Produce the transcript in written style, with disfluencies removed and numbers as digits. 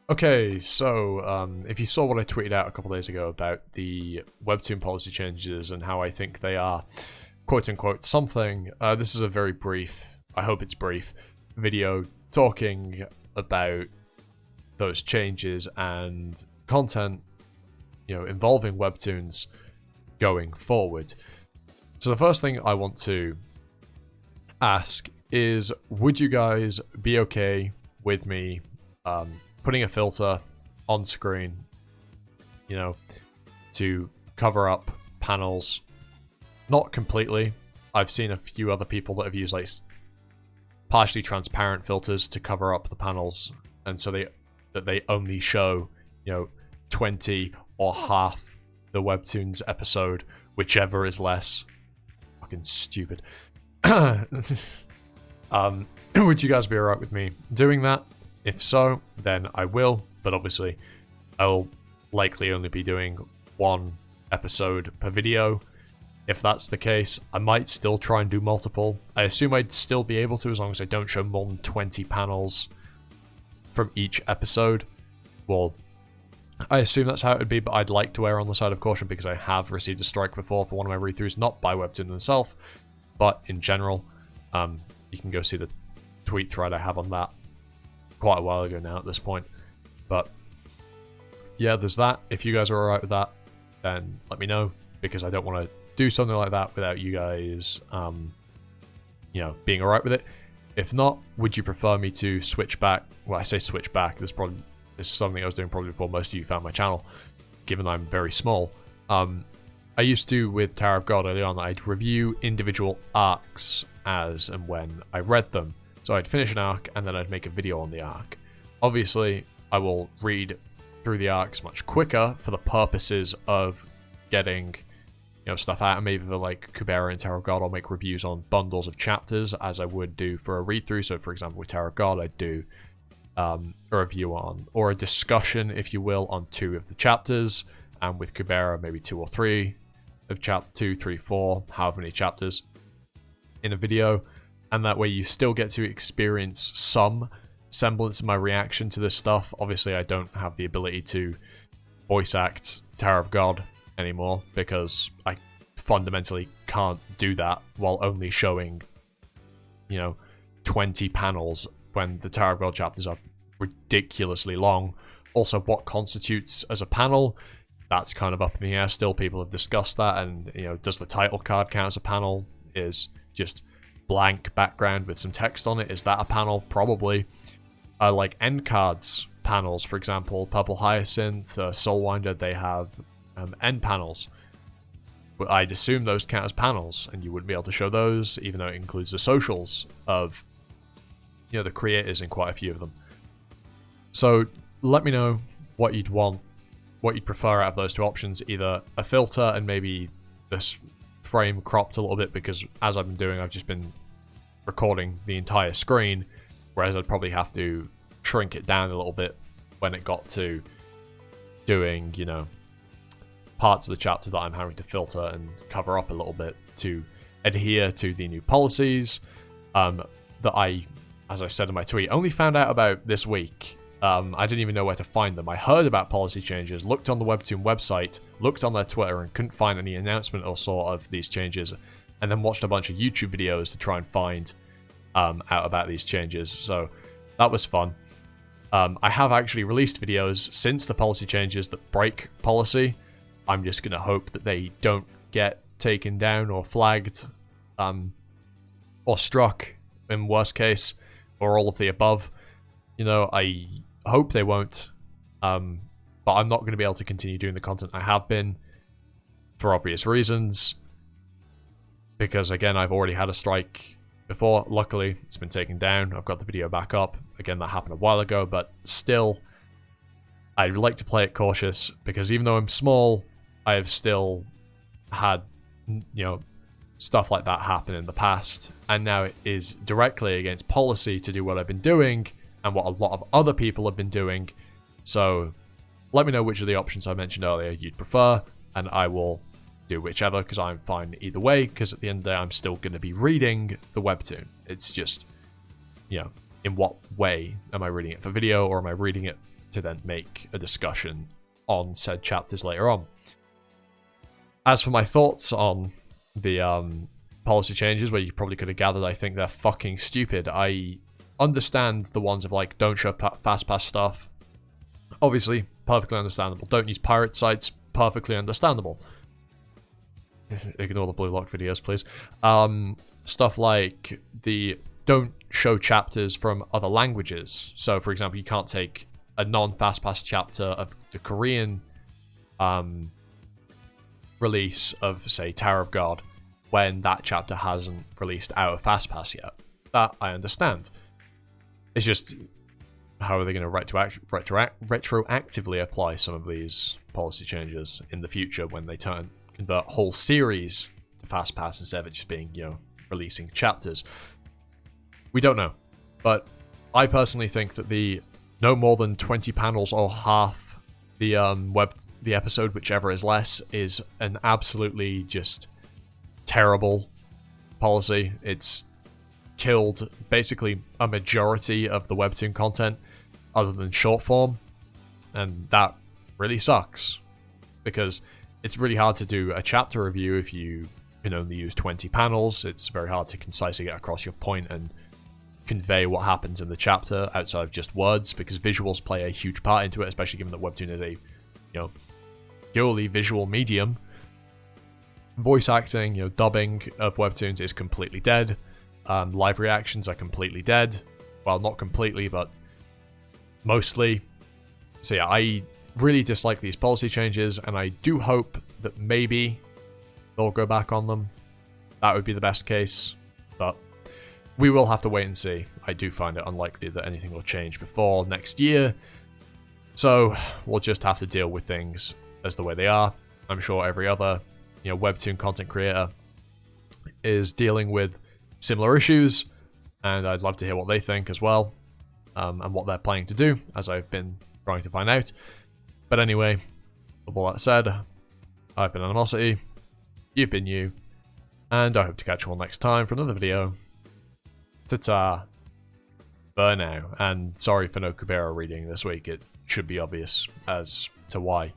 Okay, so if you saw what I tweeted out a couple days ago about the Webtoon policy changes and how I think they are quote-unquote something, this is a very brief, I hope it's brief, video talking about those changes and content, involving Webtoons going forward. So the first thing I want to ask is, would you guys be okay with me putting a filter on screen, to cover up panels? Not completely. I've seen a few other people that have used like partially transparent filters to cover up the panels, and so they only show 20 or half the Webtoons episode, whichever is less. Fucking stupid. Would you guys be alright with me doing that? If so, then I will, but obviously I will likely only be doing one episode per video. If that's the case, I might still try and do multiple. I assume I'd still be able to, as long as I don't show more than 20 panels from each episode. Well, I assume that's how it would be, but I'd like to err on the side of caution because I have received a strike before for one of my read-throughs, not by Webtoon themselves, but in general. You can go see the tweet thread I have on that quite a while ago now at this point. But yeah, there's that. If you guys are alright with that, then let me know, because I don't want to do something like that without you guys being alright with it. If not, would you prefer me to switch back? Well, I say switch back, this is something I was doing probably before most of you found my channel, given I'm very small. I used to, with Tower of God early on, I'd review individual arcs as and when I read them. So I'd finish an arc, and then I'd make a video on the arc. Obviously, I will read through the arcs much quicker for the purposes of getting stuff out. And maybe for like Kubera and Tower of God, I'll make reviews on bundles of chapters, as I would do for a read-through. So for example, with Tower of God, I'd do a review on, or a discussion, if you will, on 2 of the chapters. And with Kubera, maybe 2 or 3 of chapter 2, 3, 4, however many chapters in a video. And that way you still get to experience some semblance of my reaction to this stuff. Obviously, I don't have the ability to voice act Tower of God anymore, because I fundamentally can't do that while only showing 20 panels when the Tower of God chapters are ridiculously long. Also, what constitutes as a panel, that's kind of up in the air still. People have discussed that, and does the title card count as a panel? Is just blank background with some text on it, is that a panel? Probably. Like end cards panels, for example, Purple Hyacinth, Soulwinder, they have end panels. But I'd assume those count as panels, and you wouldn't be able to show those, even though it includes the socials of the creators in quite a few of them. So let me know what you'd want, what you'd prefer out of those 2 options. Either a filter and maybe this frame cropped a little bit, because as I've been doing, I've just been recording the entire screen, whereas I'd probably have to shrink it down a little bit when it got to doing parts of the chapter that I'm having to filter and cover up a little bit to adhere to the new policies that I, as I said in my tweet, only found out about this week. I didn't even know where to find them. I heard about policy changes, looked on the Webtoon website, looked on their Twitter, and couldn't find any announcement or sort of these changes, and then watched a bunch of YouTube videos to try and find out about these changes. So that was fun. I have actually released videos since the policy changes that break policy. I'm just going to hope that they don't get taken down or flagged or struck in worst case, or all of the above. I hope they won't, but I'm not going to be able to continue doing the content I have been, for obvious reasons, because again, I've already had a strike before. Luckily, it's been taken down. I've got the video back up. Again, that happened a while ago, but still, I'd like to play it cautious, because even though I'm small, I have still had, stuff like that happen in the past, and now it is directly against policy to do what I've been doing, and what a lot of other people have been doing. So let me know which of the options I mentioned earlier you'd prefer, and I will do whichever, because I'm fine either way, because at the end of the day, I'm still going to be reading the Webtoon. It's just, in what way am I reading it for video, or am I reading it to then make a discussion on said chapters later on. As for my thoughts on the policy changes, where you probably could have gathered I think they're fucking stupid. I understand the ones of like, don't show fast pass stuff. Obviously, perfectly understandable. Don't use pirate sites, perfectly understandable. Ignore the Blue Lock videos, please. Stuff like the don't show chapters from other languages. So, for example, you can't take a non-fast pass chapter of the Korean release of, say, Tower of God when that chapter hasn't released out of fast pass yet. That I understand. It's just, how are they going to retroactively apply some of these policy changes in the future when they convert whole series to fast pass instead of it just being, releasing chapters? We don't know, but I personally think that the no more than 20 panels or half the episode, whichever is less, is an absolutely just terrible policy. It's killed basically a majority of the Webtoon content other than short form, and that really sucks because it's really hard to do a chapter review if you can only use 20 panels. It's very hard to concisely get across your point and convey what happens in the chapter outside of just words, because visuals play a huge part into it, especially given that Webtoon is a purely visual medium. Voice acting, dubbing of Webtoons is completely dead. Live reactions are completely dead. Well, not completely, but mostly. So yeah, I really dislike these policy changes, and I do hope that maybe they'll go back on them. That would be the best case, but we will have to wait and see. I do find it unlikely that anything will change before next year, so we'll just have to deal with things as the way they are. I'm sure every other Webtoon content creator is dealing with similar issues, and I'd love to hear what they think as well, and what they're planning to do, as I've been trying to find out. But anyway, with all that said, I've been Animosity, you've been you, and I hope to catch you all next time for another video. Ta-ta. For now. And sorry for no Kubera reading this week, it should be obvious as to why.